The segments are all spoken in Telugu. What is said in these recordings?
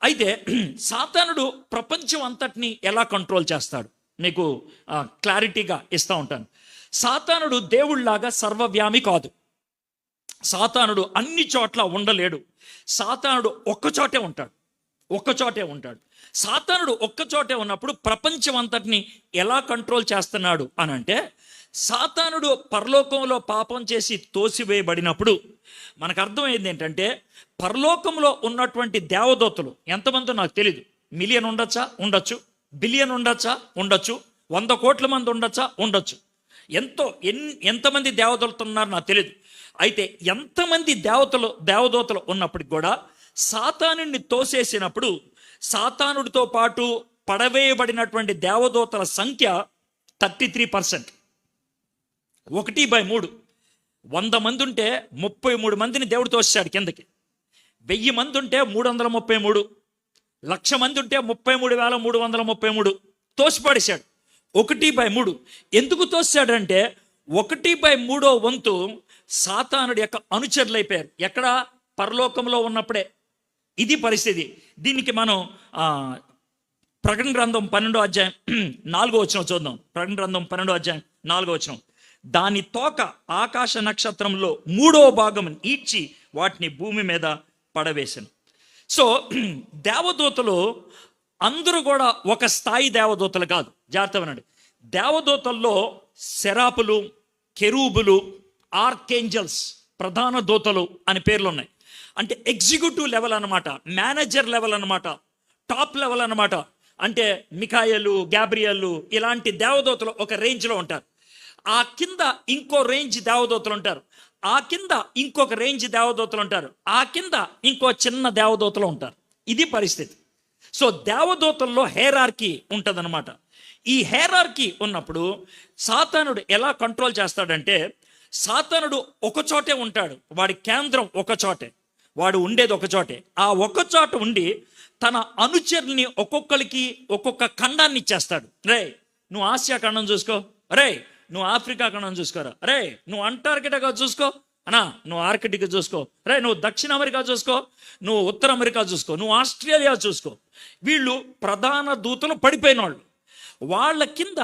అయితే సాతానుడు ప్రపంచం అంతటిని ఎలా కంట్రోల్ చేస్తాడు మీకు క్లారిటీగా ఇస్తూ ఉంటాను. సాతానుడు దేవుళ్లాగా సర్వవ్యామి కాదు. సాతానుడు అన్ని చోట్ల ఉండలేడు. సాతానుడు ఒక్కచోటే ఉంటాడు. సాతానుడు ఒక్కచోటే ఉన్నప్పుడు ప్రపంచం అంతటిని ఎలా కంట్రోల్ చేస్తున్నాడు అని అంటే, సాతానుడు పరలోకంలో పాపం చేసి తోసివేయబడినప్పుడు మనకు అర్థమైంది ఏంటంటే, పరలోకంలో ఉన్నటువంటి దేవదూతలు ఎంతమంది నాకు తెలియదు. మిలియన్ ఉండొచ్చు, బిలియన్ ఉండొచ్చు, 100 కోట్ల మంది ఉండొచ్చు. ఎంతమంది దేవదూతలు ఉన్నారు నాకు తెలియదు. అయితే ఎంతమంది దేవదూతలు ఉన్నప్పటికి కూడా సాతానుడిని తోసేసినప్పుడు సాతానుడితో పాటు పడవేయబడినటువంటి దేవదూతల సంఖ్య 33%. 1/3. 100 మంది ఉంటే 33 మందిని దేవుడు తోసాడు కిందకి. 1000 మంది ఉంటే 333. 1,00,000 మంది ఉంటే 33,333 తోసిపడేశాడు. 1/3. ఎందుకు తోసాడంటే 1/3 వంతు సాతానుడి యొక్క అనుచరులైపోయారు. ఎక్కడ? పరలోకంలో ఉన్నప్పుడే. ఇది పరిస్థితి. దీనికి మనం ప్రకటన గ్రంథం 12వ అధ్యాయం 4వ వచనం చూద్దాం. ప్రకటన గ్రంథం 12వ అధ్యాయం 4వ వచనం. దాని తోక ఆకాశ నక్షత్రంలో 3వ భాగం ఈడ్చి వాటిని భూమి మీద పడవేశాను. సో దేవదూతలు అందరూ కూడా ఒక స్థాయి దేవదూతలు కాదు. జాగ్రత్త వినండి. దేవదూతల్లో సెరాపులు, కెరూబులు, ఆర్కేంజల్స్, ప్రధాన దూతలు అని పేర్లు ఉన్నాయి. అంటే ఎగ్జిక్యూటివ్ లెవెల్ అనమాట, మేనేజర్ లెవెల్ అనమాట, టాప్ లెవెల్ అనమాట. అంటే మిఖాయలు, గ్యాబ్రియలు ఇలాంటి దేవదూతలు ఒక రేంజ్లో ఉంటారు. ఆ కింద ఇంకో రేంజ్ దేవదూతలు ఉంటారు. ఆ కింద ఇంకొక రేంజ్ దేవదూతలు ఉంటారు. ఆ కింద ఇంకో చిన్న దేవదూతలు ఉంటారు. ఇది పరిస్థితి. సో దేవదూతల్లో హెరార్కీ ఉంటుందన్నమాట. ఈ హెరార్కీ ఉన్నప్పుడు సాతానుడు ఎలా కంట్రోల్ చేస్తాడంటే, సాతానుడు ఒకచోటే ఉంటాడు. వాడి కేంద్రం ఒకచోటే, వాడు ఉండేది ఒకచోటే. ఆ ఒకచోట ఉండి తన అనుచరుల్ని ఒక్కొక్కరికి ఒక్కొక్క ఖండాన్ని ఇచ్చేస్తాడు. రే నువ్వు ఆసియా ఖండం చూసుకో, రే నువ్వు ఆఫ్రికా ఖండం చూసుకోరా, రే నువ్వు అంటార్కిటికా చూసుకో, అనా నువ్వు ఆర్కిటిక్ చూసుకో, రే నువ్వు దక్షిణ అమెరికా చూసుకో, నువ్వు ఉత్తర అమెరికా చూసుకో, నువ్వు ఆస్ట్రేలియా చూసుకో. వీళ్ళు ప్రధాన దూతలు పడిపోయిన వాళ్ళు. వాళ్ళ కింద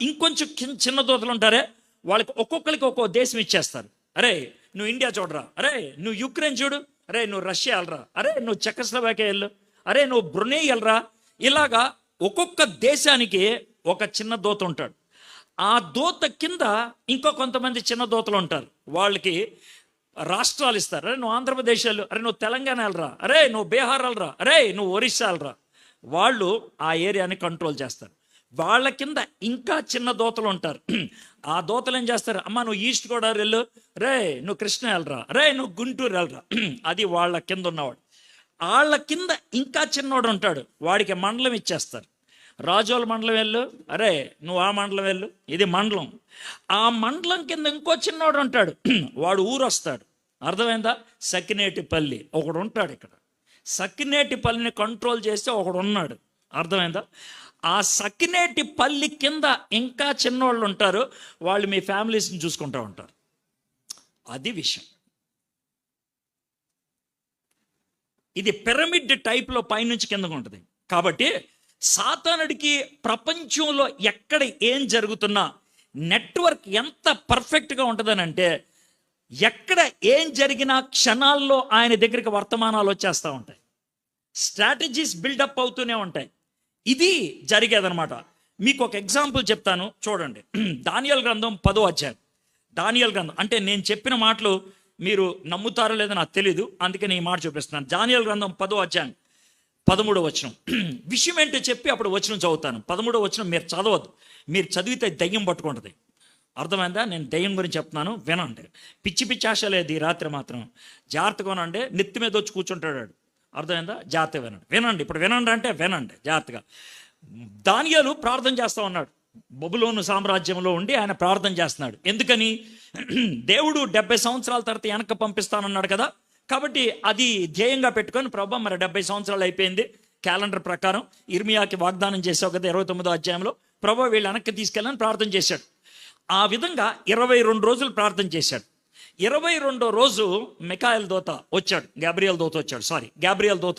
ఇంకొంచెం చిన్న దూతలు ఉంటారే, వాళ్ళకి ఒక్కొక్కరికి ఒక్కో దేశం ఇచ్చేస్తారు. అరే నువ్వు ఇండియా చూడరా, అరే నువ్వు యుక్రెయిన్ చూడు, అరే నువ్వు రష్యా వెళ్ళరా, అరే నువ్వు చెక్కస్లోవాకియా వెళ్ళు, అరే నువ్వు బ్రునై వెళ్ళరా. ఇలాగా ఒక్కొక్క దేశానికి ఒక చిన్న దూత ఉంటాడు. ఆ దూత కింద ఇంకో కొంతమంది చిన్న దూతలు ఉంటారు. వాళ్ళకి రాష్ట్రాలు ఇస్తారు. అరే నువ్వు ఆంధ్రప్రదేశ్ వెళ్ళు, అరే నువ్వు తెలంగాణ వెళ్ళరా, అరే నువ్వు బీహార్ వెళ్ళరా, అరే నువ్వు ఒరిస్సా వెళ్ళరా. వాళ్ళు ఆ ఏరియాని కంట్రోల్ చేస్తారు. వాళ్ళ కింద ఇంకా చిన్న దూతలు ఉంటారు. ఆ దూతలు ఏం చేస్తారు? అమ్మ నువ్వు ఈస్ట్ గోదావరి వెళ్ళు, రే నువ్వు కృష్ణ వెళ్ళరా, రే నువ్వు గుంటూరు వెళ్ళరా. అది వాళ్ళ కింద ఉన్నవాడు. వాళ్ళ కింద ఇంకా చిన్నవాడు ఉంటాడు. వాడికి మండలం ఇచ్చేస్తారు. రాజోల మండలం వెళ్ళు, అరే నువ్వు ఆ మండలం వెళ్ళు, ఇది మండలం. ఆ మండలం కింద ఇంకో చిన్నవాడు ఉంటాడు. వాడు ఊరు వస్తాడు. అర్థమైందా? సకినేటిపల్లి ఒకడు ఉంటాడు. ఇక్కడ సకినేటిపల్లిని కంట్రోల్ చేస్తే ఒకడు ఉన్నాడు. అర్థమైందా? ఆ సకినేటిపల్లి కింద ఇంకా చిన్నవాళ్ళు ఉంటారు. వాళ్ళు మీ ఫ్యామిలీస్ని చూసుకుంటూ ఉంటారు. అది విషయం. ఇది పిరమిడ్ టైప్లో పైనుంచి కిందకు ఉంటుంది. కాబట్టి సాతానుడికి ప్రపంచంలో ఎక్కడ ఏం జరుగుతున్నా నెట్వర్క్ ఎంత పర్ఫెక్ట్గా ఉంటుందనంటే, ఎక్కడ ఏం జరిగినా క్షణాల్లో ఆయన దగ్గరికి వర్తమానాలు వచ్చేస్తూ ఉంటాయి. స్ట్రాటజీస్ బిల్డప్ అవుతూనే ఉంటాయి. ఇది జరిగేదనమాట. మీకు ఒక ఎగ్జాంపుల్ చెప్తాను చూడండి. దానియేలు గ్రంథం 10వ అధ్యాయం. దానియేలు గ్రంథం అంటే నేను చెప్పిన మాటలు మీరు నమ్ముతారో లేదో నాకు తెలీదు, అందుకని ఈ మాట చూపిస్తున్నాను. దానియేలు గ్రంథం 10వ అధ్యాయం 13వ వచనం. విషయం ఏంటో చెప్పి అప్పుడు వచనం చదువుతాను. 13వ వచనం మీరు చదవద్దు. మీరు చదివితే దయ్యం పట్టుకుంటుంది. అర్థమైందా? నేను దయ్యం గురించి చెప్తున్నాను, వినండి. పిచ్చి ఆశ లేదు ఈ రాత్రి మాత్రం. జాగ్రత్తగా వినండి. నెత్తి మీద వచ్చి కూర్చుంటాడు. అర్థమైందా? జాగ్రత్తగా వినండి. ఇప్పుడు వినండి అంటే వినండి జాగ్రత్తగా. దానియేలు ప్రార్థన చేస్తూ ఉన్నాడు. బబులోను సామ్రాజ్యంలో ఉండి ఆయన ప్రార్థన చేస్తున్నాడు. ఎందుకని? దేవుడు 70 సంవత్సరాల తర్వాత వెనక పంపిస్తానన్నాడు కదా. కాబట్టి అది ధ్యేయంగా పెట్టుకొని, ప్రభా మరి 70 సంవత్సరాలు అయిపోయింది క్యాలెండర్ ప్రకారం, ఇర్మియాకి వాగ్దానం చేసావు కదా 29వ అధ్యాయంలో, ప్రభా వీళ్ళు వెనక్కి తీసుకెళ్ళని ప్రార్థన చేశాడు. ఆ విధంగా 22 రోజులు ప్రార్థన చేశాడు. 22వ రోజు మిఖాయేలు దూత వచ్చాడు, గ్యాబ్రియల్ దూత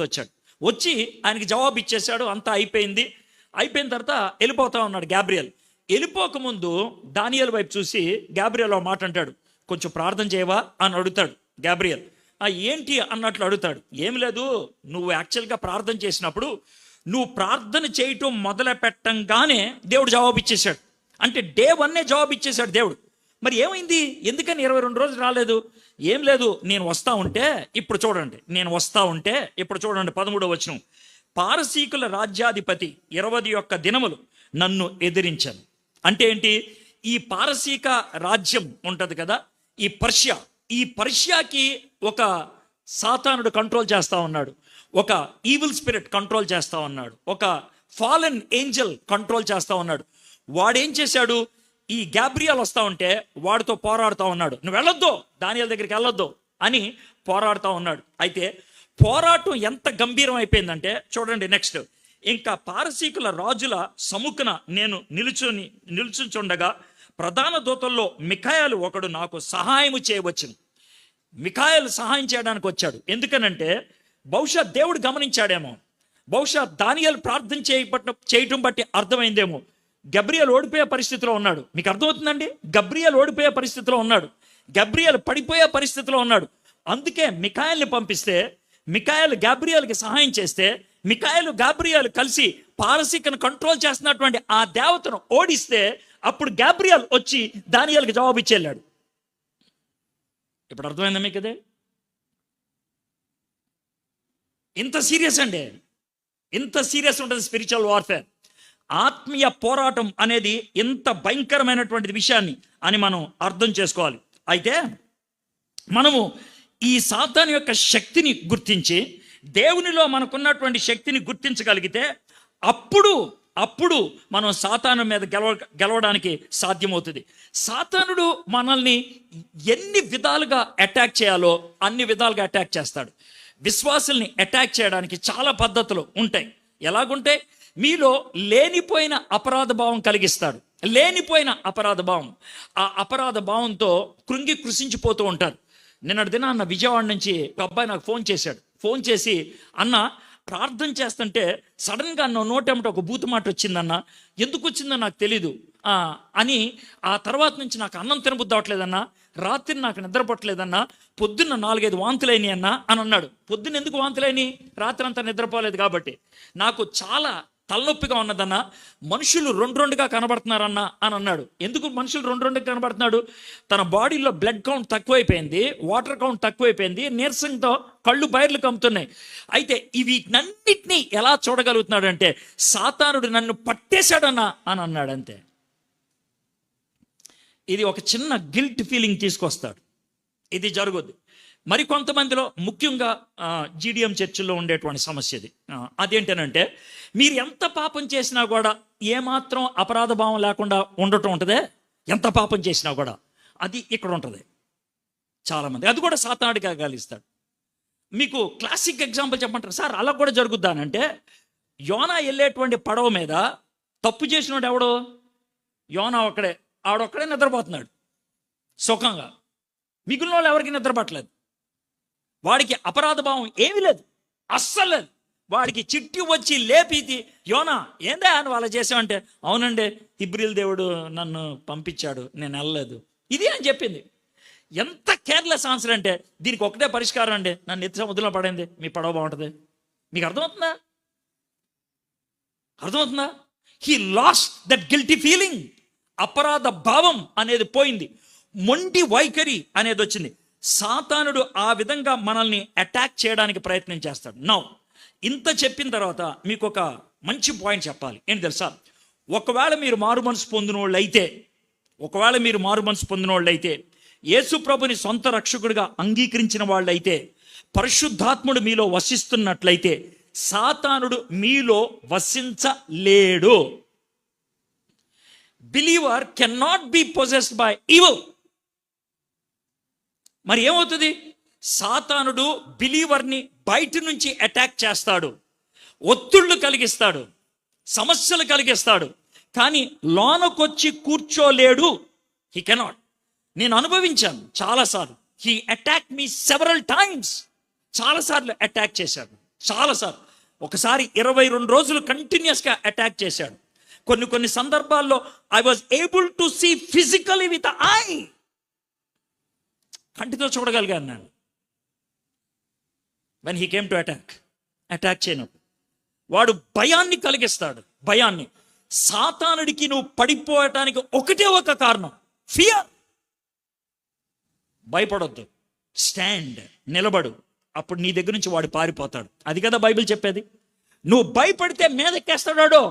వచ్చాడు. వచ్చి ఆయనకి జవాబు ఇచ్చేశాడు, అంతా అయిపోయింది. అయిపోయిన తర్వాత వెళ్ళిపోతా ఉన్నాడు గ్యాబ్రియల్. వెళ్ళిపోకముందు దానియేలు వైపు చూసి గ్యాబ్రియల్ ఒక మాట అంటాడు, కొంచెం ప్రార్థన చేయవా అని అడుగుతాడు గ్యాబ్రియల్. ఏంటి అన్నట్లు అడుగుతాడు. ఏం లేదు, నువ్వు యాక్చువల్గా ప్రార్థన చేసినప్పుడు నువ్వు ప్రార్థన చేయటం మొదలు పెట్టంగానే దేవుడు జవాబు ఇచ్చేశాడు. అంటే డే 1 జవాబు ఇచ్చేశాడు దేవుడు. మరి ఏమైంది, ఎందుకని 22 రోజులు రాలేదు? ఏం లేదు, నేను వస్తా ఉంటే ఇప్పుడు చూడండి, 13వ వచనం, పారసీకుల రాజ్యాధిపతి 21 దినములు నన్ను ఎదిరించాను. అంటే ఏంటి, ఈ పారసీక రాజ్యం ఉంటుంది కదా, ఈ పర్షియాకి ఒక సాతానుడు కంట్రోల్ చేస్తా ఉన్నాడు, ఒక ఈవిల్ స్పిరిట్ కంట్రోల్ చేస్తా ఉన్నాడు, ఒక ఫాలెన్ ఏంజల్ కంట్రోల్ చేస్తా ఉన్నాడు. వాడేం చేశాడు, ఈ గ్యాబ్రియల్ వస్తా ఉంటే వాడితో పోరాడుతూ ఉన్నాడు. నువ్వు వెళ్ళొద్దు, దానియేలు దగ్గరికి వెళ్ళొద్దు అని పోరాడుతూ ఉన్నాడు. అయితే పోరాటం ఎంత గంభీరం అయిపోయిందంటే చూడండి నెక్స్ట్, ఇంకా పారసీకుల రాజుల సముఖన నేను నిలుచుండగా ప్రధాన దూతల్లో మిఖాయేలు ఒకడు నాకు సహాయము చేయవచ్చును. మిఖాయేలు సహాయం చేయడానికి వచ్చాడు. ఎందుకనంటే బహుశా దేవుడు గమనించాడేమో, బహుశా దానియేలు ప్రార్థన చేయటం బట్టి అర్థమైందేమో, గబ్రియల్ ఓడిపోయే పరిస్థితిలో ఉన్నాడు. మీకు అర్థమవుతుందండి, గబ్రియల్ ఓడిపోయే పరిస్థితిలో ఉన్నాడు, గబ్రియల్ పడిపోయే పరిస్థితిలో ఉన్నాడు. అందుకే మిఖాయేల్ని పంపిస్తే, మిఖాయేలు గాబ్రియల్కి సహాయం చేస్తే, మిఖాయేలు గాబ్రియల్ కలిసి పారసీకను కంట్రోల్ చేస్తున్నటువంటి ఆ దేవతను ఓడిస్తే, అప్పుడు గాబ్రియల్ వచ్చి దానియేలుకి జవాబు ఇచ్చేళ్ళాడు. ఇప్పుడు అర్థమైందా మీకు? అదే ఇంత సీరియస్ అండి, ఇంత సీరియస్ ఉంటుంది స్పిరిచువల్ వార్ఫేర్. ఆత్మీయ పోరాటం అనేది ఎంత భయంకరమైనటువంటి విషయాన్ని అని మనం అర్థం చేసుకోవాలి. అయితే మనము ఈ సాతాను యొక్క శక్తిని గుర్తించి దేవునిలో మనకున్నటువంటి శక్తిని గుర్తించగలిగితే అప్పుడు మనం సాతాను మీద గెలవడానికి సాధ్యమవుతుంది. సాతానుడు మనల్ని ఎన్ని విధాలుగా అటాక్ చేయాలో అన్ని విధాలుగా అటాక్ చేస్తాడు. విశ్వాసుల్ని అటాక్ చేయడానికి చాలా పద్ధతులు ఉంటాయి. ఎలాగుంటాయి, మీలో లేనిపోయిన అపరాధ భావం కలిగిస్తాడు. లేనిపోయిన అపరాధ భావం, ఆ అపరాధ భావంతో కృంగి కృషించిపోతూ ఉంటారు. నిన్నటి దిన అన్న విజయవాడ నుంచి ఒక అబ్బాయి నాకు ఫోన్ చేసి అన్న ప్రార్థన చేస్తుంటే సడన్గా అన్న నోటేమిట ఒక బూతు మాట వచ్చిందన్న, ఎందుకు వచ్చిందో నాకు తెలీదు అని, ఆ తర్వాత నుంచి నాకు అన్నం తినబుద్ధి అవట్లేదన్నా, రాత్రి నాకు నిద్రపట్టలేదన్నా, పొద్దున్న 4-5 వాంతులైనవి అన్నా అని అన్నాడు. పొద్దున్న ఎందుకు వాంతులైనవి? రాత్రి అంతా నిద్రపోలేదు కాబట్టి. నాకు చాలా తలనొప్పిగా ఉన్నదన్నా, మనుషులు 2-2గా కనబడుతున్నారన్నా అని అన్నాడు. ఎందుకు మనుషులు 2-2గా కనబడుతున్నాడు? తన బాడీలో బ్లడ్ కౌంట్ తక్కువైపోయింది, వాటర్ కౌంట్ తక్కువైపోయింది, నీరసంతో కళ్ళు బయర్లు కమ్ముతున్నాయి. అయితే వీటన్నిటినీ ఎలా చూడగలుగుతున్నాడు అంటే, సాతానుడు నన్ను పట్టేశాడన్నా అని అన్నాడు. అంతే. ఇది ఒక చిన్న గిల్ట్ ఫీలింగ్ తీసుకొస్తాడు. ఇది జరుగుద్ది. మరి కొంతమందిలో, ముఖ్యంగా జీడిఎం చర్చిల్లో ఉండేటువంటి సమస్య ఇది. అదేంటనంటే, మీరు ఎంత పాపం చేసినా కూడా ఏమాత్రం అపరాధ భావం లేకుండా ఉండటం ఉంటుందే, ఎంత పాపం చేసినా కూడా అది ఇక్కడ ఉంటుంది చాలామంది. అది కూడా సాతానుడిగా కలిగిస్తాడు. మీకు క్లాసిక్ ఎగ్జాంపుల్ చెప్పమంటారు సార్, అలా కూడా జరుగుద్దానంటే, యోనా వెళ్ళేటువంటి పడవ మీద తప్పు చేసినోడు ఎవడో? యోనా ఆడొక్కడే నిద్రపోతున్నాడు సుఖంగా. మిగిలిన వాళ్ళు ఎవరికి నిద్రపట్టలేదు. వాడికి అపరాధ భావం ఏమీ లేదు, అస్సలు లేదు. వాడికి చిట్టి వచ్చి లేపి, యోనా ఏందా అని వాళ్ళు చేసామంటే, అవునండి హిబ్రీల్ దేవుడు నన్ను పంపించాడు, నేను వెళ్ళలేదు, ఇది అని చెప్పింది. ఎంత కేర్లెస్ ఆన్సర్ అంటే, దీనికి ఒకటే పరిష్కారం అండి, నన్ను ఎత్తి సముద్రంలో పడింది, మీ పడవ బాగుంటుంది. మీకు అర్థమవుతుందా? He lost that guilty feeling. అపరాధ భావం అనేది పోయింది, మొండి వైఖరి అనేది వచ్చింది. సాతానుడు ఆ విధంగా మనల్ని అటాక్ చేయడానికి ప్రయత్నం చేస్తాడు. నౌ ఇంత చెప్పిన తర్వాత మీకు ఒక మంచి పాయింట్ చెప్పాలి. ఏంటి తెలుసా? ఒకవేళ మీరు మారు మనసు పొందిన వాళ్ళైతే, యేసు ప్రభుని సొంత రక్షకుడిగా అంగీకరించిన వాళ్ళైతే, పరిశుద్ధాత్ముడు మీలో వసిస్తున్నట్లయితే, సాతానుడు మీలో వసించలేడు. Believer can not be possessed by evil. మరి ఏమవుతుంది? సాతానుడు బిలీవర్ని బయట నుంచి అటాక్ చేస్తాడు, ఒత్తిళ్లు కలిగిస్తాడు, సమస్యలు కలిగిస్తాడు, కానీ లోనకొచ్చి కూర్చోలేడు. He cannot. నేను అనుభవించాను చాలాసార్లు. He attack me several times. చాలాసార్లు అటాక్ చేశాడు, చాలాసార్లు. ఒకసారి 22 రోజులు కంటిన్యూస్గా అటాక్ చేశాడు. కొన్ని సందర్భాల్లో I was able to see physically with eye, కంటితో చూడగలిగాను నేను. When he came to attack చేయనప్పుడు వాడు భయాన్ని కలిగిస్తాడు. భయాన్ని, సాతానుడికి నువ్వు పడిపోవటానికి ఒకటే ఒక కారణం, ఫియర్. భయపడొద్దు, స్టాండ్, నిలబడు, అప్పుడు నీ దగ్గర నుంచి వాడు పారిపోతాడు. అది కదా బైబిల్ చెప్పేది. నువ్వు భయపడితే మీదెక్కేస్తాడు,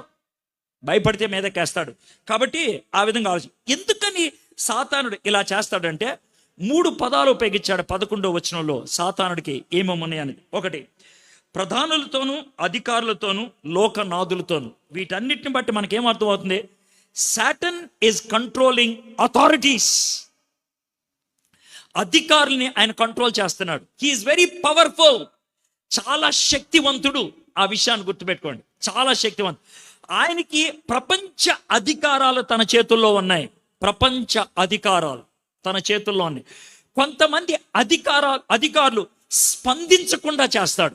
భయపడితే మీదెక్కేస్తాడు. కాబట్టి ఆ విధంగా ఆలోచన. ఎందుకని సాతానుడు ఇలా చేస్తాడంటే 3 పదాలు ఉపయోగించాడు 11వ వచనంలో సాతానుడికి ఏమేమున్నాయని. ఒకటి, ప్రధానులతోనూ అధికారులతోనూ లోకనాథులతోనూ. వీటన్నిటిని బట్టి మనకేమర్థం అవుతుంది? Satan is controlling authorities. అధికారుల్ని ఆయన కంట్రోల్ చేస్తున్నాడు. హీఈస్ వెరీ పవర్ఫుల్, చాలా శక్తివంతుడు. ఆ విషయాన్ని గుర్తుపెట్టుకోండి, చాలా శక్తివంతుడు. ఆయనకి ప్రపంచ అధికారాలు తన చేతుల్లో ఉన్నాయి. ప్రపంచ అధికారాలు తన చేతుల్లో ఉన్నాయి. కొంతమంది అధికారులు స్పందించకుండా చేస్తాడు.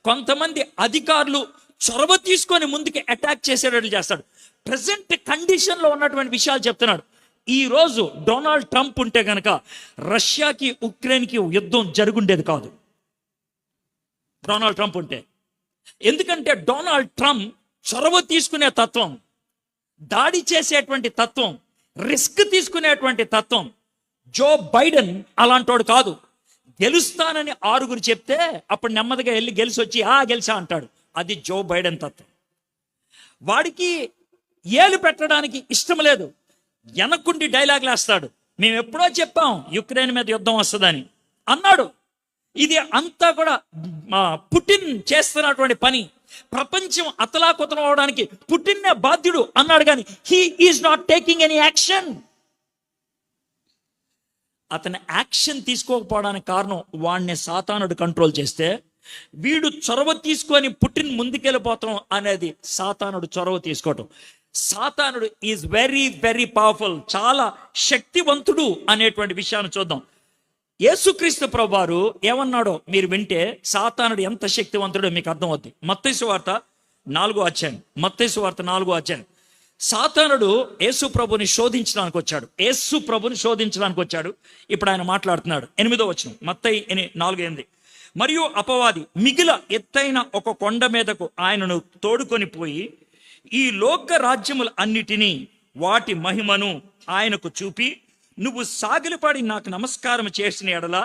కొంతమంది అధికారులు చొరవ తీసుకొని ముందుకు అటాక్ చేసేటట్లు చేస్తాడు. ప్రజెంట్ కండిషన్లో ఉన్నటువంటి విషయాలు చెప్తున్నాడు. ఈరోజు డొనాల్డ్ ట్రంప్ ఉంటే కనుక రష్యాకి ఉక్రెయిన్కి యుద్ధం జరుగుండేది కాదు, డొనాల్డ్ ట్రంప్ ఉంటే. ఎందుకంటే డొనాల్డ్ ట్రంప్ చొరవ తీసుకునే తత్వం, దాడి చేసేటువంటి తత్వం, రిస్క్ తీసుకునేటువంటి తత్వం. జో బైడెన్ అలాంటోడు కాదు. గెలుస్తానని 6 చెప్తే అప్పుడు నెమ్మదిగా వెళ్ళి గెలిచి గెలిచా అంటాడు. అది జో బైడెన్ తత్వం. వాడికి ఏలు పెట్టడానికి ఇష్టం లేదు, వెనకుండి డైలాగులు వేస్తాడు. మేము ఎప్పుడో చెప్పాం యుక్రెయిన్ మీద యుద్ధం వస్తుందని అన్నాడు. ఇది అంతా కూడా పుటిన్ చేస్తున్నటువంటి పని. ప్రపంచం అతలాకుతలం అవడానికి పుటిన్నే బాధ్యుడు అన్నాడు, కానీ he is not taking any action. అతని యాక్షన్ తీసుకోకపోవడానికి కారణం వాడిని సాతానుడు కంట్రోల్ చేస్తే, వీడు చొరవ తీసుకొని పుటిన్ ముందుకెళ్ళిపోతాం అనేది సాతానుడు చొరవ తీసుకోవటం. సాతానుడు ఈజ్ వెరీ వెరీ పవర్ఫుల్, చాలా శక్తివంతుడు అనేటువంటి విషయాన్ని చూద్దాం. యేసుక్రీస్తు ప్రభువారు ఏమన్నాడో మీరు వింటే సాతానుడు ఎంత శక్తివంతుడో మీకు అర్థమవుతుంది. మత్తయి సువార్త 4వ అధ్యాయం, మత్తయి సువార్త 4వ అధ్యాయం. సాతానుడు యేసు ప్రభుని శోధించడానికి వచ్చాడు. ఇప్పుడు ఆయన మాట్లాడుతున్నాడు. 8వ వచనం, మత్తయి 4:8. మరియు అపవాది మిగిల ఎత్తైన ఒక కొండ మీదకు ఆయనను తోడుకొని పోయి ఈ లోక రాజ్యములు అన్నిటినీ వాటి మహిమను ఆయనకు చూపి, నువ్వు సాగిలపడి నాకు నమస్కారం చేసిన ఎడల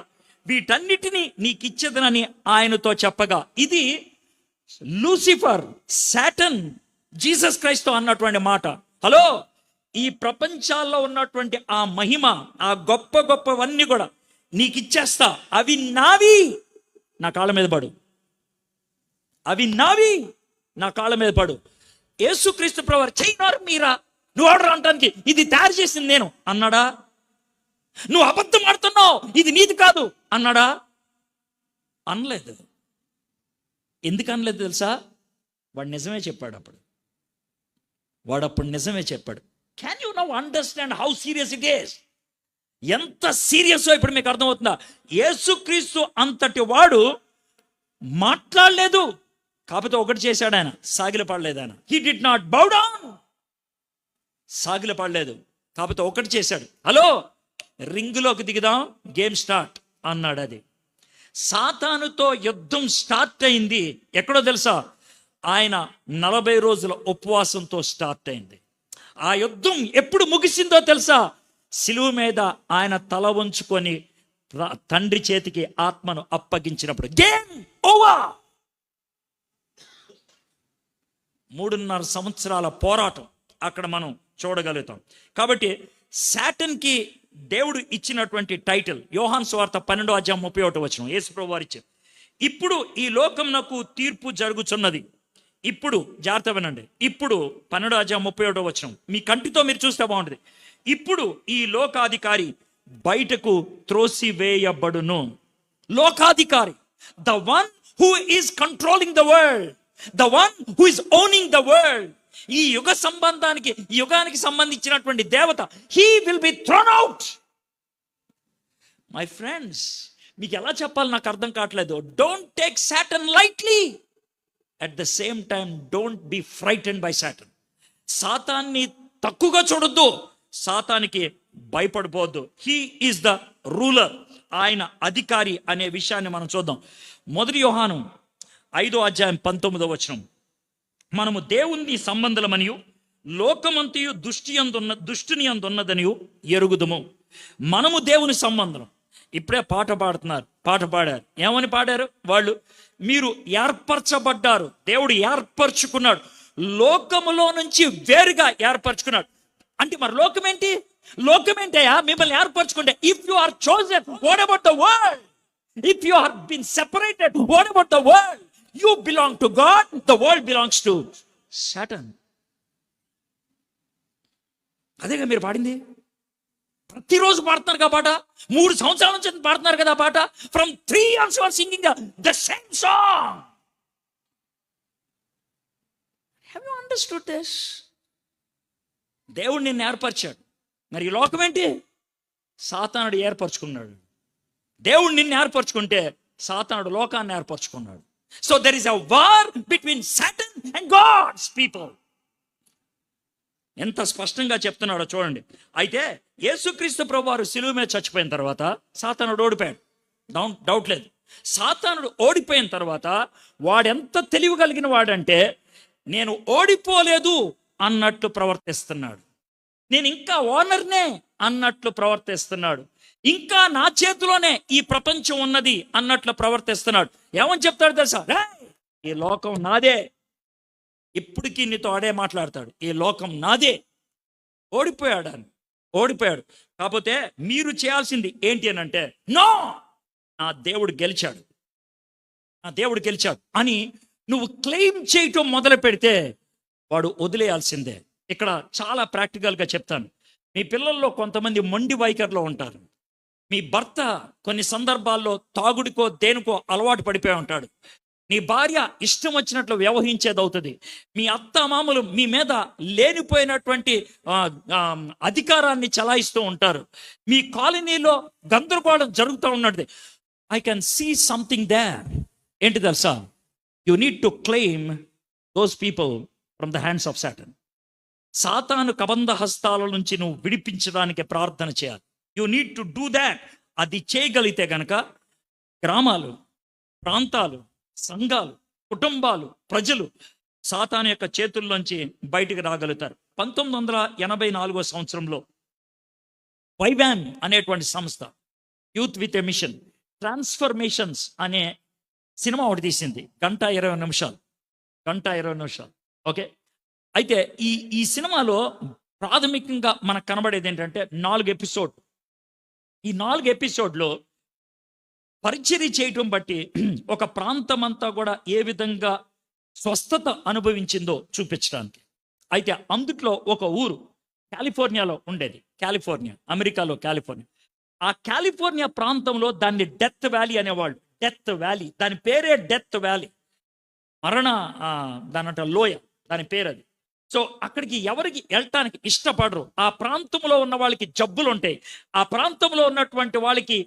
వీటన్నిటినీ నీకిచ్చేదనని ఆయనతో చెప్పగా, ఇది లూసిఫర్, సాటన్, జీసస్ క్రైస్తో అన్నటువంటి మాట. హలో, ఈ ప్రపంచాల్లో ఉన్నటువంటి ఆ మహిమ, ఆ గొప్పవన్నీ కూడా నీకు ఇచ్చేస్తా, అవి నావి, నా కాళ్ళ మీద పడు, అవి నావి, నా కాళ్ళ మీద పడు. యేసుక్రీస్తు ప్రభువారు చేయనారు మీరా, నువ్వు ఆర్డర్ అంటానికి ఇది తయారు చేసింది నేను అన్నాడా? నువ్వు అబద్ధం ఆడుతున్నావు, ఇది నీది కాదు అన్నాడా? అనలేదు. ఎందుకు అనలేదు తెలుసా? వాడు నిజమే చెప్పాడు. వాడు నిజమే చెప్పాడు. Can you now understand how serious it is? ఎంత సీరియస్ ఇప్పుడు మీకు అర్థమవుతుందా? యేసుక్రీస్తు అంతటి వాడు మాట్లాడలేదు, కాకపోతే ఒకటి చేశాడు ఆయన, సాగిలపడలేదు. ఆయన he did not bow down, సాగిలపడలేదు, కాకపోతే ఒకటి చేశాడు. హలో, రింగులోకి దిగుదాం, గేమ్ స్టార్ట్ అన్నాడు. అది సాతానుతో యుద్ధం స్టార్ట్ అయింది ఎక్కడో తెలుసా? ఆయన 40 రోజుల ఉపవాసంతో స్టార్ట్ అయింది. ఆ యుద్ధం ఎప్పుడు ముగిసిందో తెలుసా? సిలువ మీద ఆయన తల వంచుకొని తండ్రి చేతికి ఆత్మను అప్పగించినప్పుడు. Game over. 3.5 సంవత్సరాల పోరాటం అక్కడ మనం చూడగలుగుతాం. కాబట్టి సాటన్కి దేవుడు ఇచ్చినటువంటి టైటిల్ యోహాను సువార్త 12వ అధ్యాయం 31వ వచనం, యేసు ప్రభువు వారు ఇచ్చారు. ఇప్పుడు ఈ లోకమునకు తీర్పు జరుగుచున్నది. ఇప్పుడు జాగ్రత్త వినండి. ఇప్పుడు 12వ అధ్యాయం 31వ వచనం మీ కంటితో మీరు చూస్తే బాగుంటుంది. ఇప్పుడు ఈ లోకాధికారి బయటకు త్రోసివేయబడును. లోకాధికారి, the one who is controlling the world, the one who is owning the world. ఈ యుగానికి సంబంధించినటువంటి దేవత, he will be thrown out. My friends, మీకు ఎలా చెప్పాలి నాకు అర్థం కావట్లేదు. Don't take Satan lightly. At the same time don't be frightened by Satan. సాతాన్ని తక్కువగా చూడొద్దు, సాతానికి భయపడిపోవద్దు. హీ ఈజ్ ద రూలర్, ఆయన అధికారి అనే విషయాన్ని మనం చూద్దాం. 1 యోహాను 5:19 మనము దేవుని సంబంధులమనియు లోకమంతయు దుష్టుని అందున్నదనియు ఎరుగుదుము. మనము దేవుని సంబంధం. ఇప్పుడే పాట పాడారు. ఏమని పాడారు వాళ్ళు? మీరు ఏర్పరచబడ్డారు, దేవుడు ఏర్పరచుకున్నాడు, లోకములో నుంచి వేరుగా ఏర్పరచుకున్నాడు. అంటే మరి లోకం ఏంటయ్యా? మిమ్మల్ని ఏర్పరచుకుంటే if you are chosen, what about the world? If you are been separated, what about the world? You belong to God, the world belongs to Satan. అదేగా మీరు పాడింది. ప్రతిరోజు పాడుతున్నారు కదా పాట, 3 సంవత్సరాల నుంచి పాడుతున్నారు కదా పాట. From 3 years you are singing the same song. Have you understood this? దేవుడు నిన్ను ఏర్పరిచాడు. మరి ఈ లోకం ఏంటి? సాతానుడు ఏర్పరచుకున్నాడు. దేవుడు నిన్ను ఏర్పరచుకుంటే సాతానుడు లోకాన్ని ఏర్పరచుకున్నాడు. So there is a war between Satan and God's people. ఎంత స్పష్టంగా చెప్తున్నాడో చూడండి. అయితే యేసుక్రీస్తు ప్రభువారు శిలువ మీద చచ్చిపోయిన తర్వాత సాతానుడు ఓడిపోయాడు, డౌట్ లేదు. సాతానుడు ఓడిపోయిన తర్వాత వాడెంత తెలివి కలిగిన వాడంటే, నేను ఓడిపోలేదు అన్నట్లు ప్రవర్తిస్తున్నాడు, నేను ఇంకా ఓనర్నే అన్నట్లు ప్రవర్తిస్తున్నాడు, ఇంకా నా చేతిలోనే ఈ ప్రపంచం ఉన్నది అన్నట్లు ప్రవర్తిస్తున్నాడు. ఏమని చెప్తాడు తెలుసా? ఈ లోకం నాదే. ఇప్పటికీ నీతో ఆడే మాట్లాడతాడు, ఈ లోకం నాదే. ఓడిపోయాడు. కాకపోతే మీరు చేయాల్సింది ఏంటి అని అంటే, నో, నా దేవుడు గెలిచాడు అని నువ్వు క్లెయిమ్ చేయటం మొదలు పెడితే వాడు వదిలేయాల్సిందే. ఇక్కడ చాలా ప్రాక్టికల్గా చెప్తాను. మీ పిల్లల్లో కొంతమంది మొండి వైఖరిలో ఉంటారు. మీ భర్త కొన్ని సందర్భాల్లో తాగుడికో దేనికో అలవాటు పడిపోయి ఉంటాడు. నీ భార్య ఇష్టం వచ్చినట్లు వ్యవహరించేది అవుతుంది. మీ అత్త మామలు మీ మీద లేనిపోయినటువంటి అధికారాన్ని చలాయిస్తూ ఉంటారు. మీ కాలనీలో గందరగోళం జరుగుతూ ఉన్నది. I can see something there. ఏంటి తెలుసా? You need to claim those people from the hands of Satan. సాతాను కబంధ హస్తాల నుంచి నువ్వు విడిపించడానికి ప్రార్థన చేయాలి. You need to do that. అది చేయగలిగితే గనక గ్రామాలు, ప్రాంతాలు, సంఘాలు, కుటుంబాలు, ప్రజలు సాతాను యొక్క చేతుల్లోంచి బయటికి రాగలుగుతారు. 1984 వైవాన్ అనేటువంటి సంస్థ, youth with a mission, transformations అనే సినిమా ఒకటి తీసింది. 1:20 నిమిషాలు. ఓకే. అయితే ఈ సినిమాలో ప్రాథమికంగా మనకు కనబడేది ఏంటంటే 4 ఎపిసోడ్. ఈ 4 ఎపిసోడ్లో పరిచర్య చేయటం బట్టి ఒక ప్రాంతం అంతా కూడా ఏ విధంగా స్వస్థత అనుభవించిందో చూపించడానికి. అయితే అందుట్లో ఒక ఊరు కాలిఫోర్నియాలో ఉండేది. అమెరికాలో కాలిఫోర్నియా. ఆ కాలిఫోర్నియా ప్రాంతంలో దాన్ని డెత్ వ్యాలీ అనేవాళ్ళు. డెత్ వ్యాలీ, దాని పేరే డెత్ వ్యాలీ, దానంట లోయ, దాని పేరు అది. సో అక్కడికి ఎవరికి వెళ్ళటానికి ఇష్టపడరు. ఆ ప్రాంతంలో ఉన్న వాళ్ళకి జబ్బులు ఉంటాయి, ఆ ప్రాంతంలో ఉన్నటువంటి వాళ్ళకి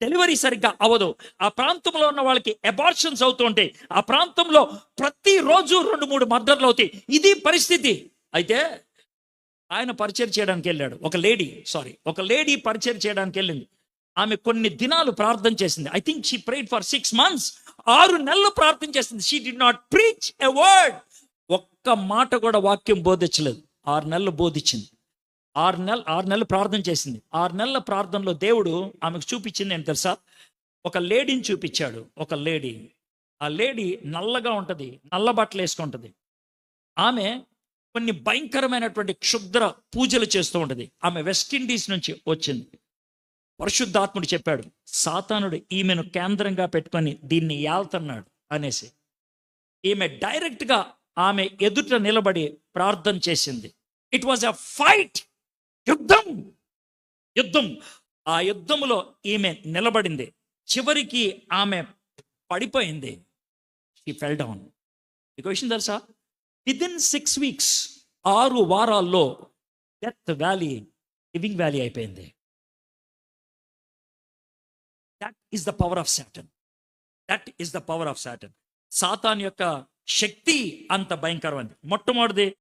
డెలివరీ సరిగ్గా అవ్వదు, ఆ ప్రాంతంలో ఉన్న వాళ్ళకి అబార్షన్స్ అవుతూ ఉంటాయి, ఆ ప్రాంతంలో ప్రతిరోజు 2-3 మర్డర్లు అవుతాయి. ఇది పరిస్థితి. అయితే ఆయన పరిచయం చేయడానికి వెళ్ళాడు. ఒక లేడీ పరిచయం చేయడానికి వెళ్ళింది. ఆమె కొన్ని దినాలు ప్రార్థన చేసింది. I think she prayed for 6 months. 6 నెలలు ప్రార్థన చేసింది. She did not preach a word. ఒక్క మాట కూడా వాక్యం బోధించలేదు. 6 నెలలు బోధించింది. 6 నెలలు ప్రార్థన చేసింది. 6 నెలల ప్రార్థనలో దేవుడు ఆమెకు చూపించింది ఏంటి తెలుసా? ఒక లేడీని చూపించాడు. ఆ లేడీ నల్లగా ఉంటుంది, నల్ల బట్టలు వేసుకుంటుంది. ఆమె కొన్ని భయంకరమైనటువంటి క్షుద్ర పూజలు చేస్తూ ఉంటుంది. ఆమె వెస్ట్ ఇండీస్ నుంచి వచ్చింది. పరిశుద్ధాత్ముడు చెప్పాడు, సాతానుడు ఈమెను కేంద్రంగా పెట్టుకొని దీన్ని ఏళ్తున్నాడు అనేసి. ఈమె డైరెక్ట్గా ఆమె ఎదుట నిలబడి ప్రార్థన చేసింది. ఇట్ వాజ్ ఎ ఫైట్, యుద్ధం. ఆ యుద్ధంలో ఈమె నిలబడింది. చివరికి ఆమె పడిపోయింది. She fell down. మీకు విషయం తెలుసా? విదిన్ 6 weeks, 6 వారాల్లో డెత్ వ్యాలీ లివింగ్ వ్యాలీ అయిపోయింది. That is the power of Satan. Satan యొక్క శక్తి అంత భయంకరమైనది. మొట్టమొదటిది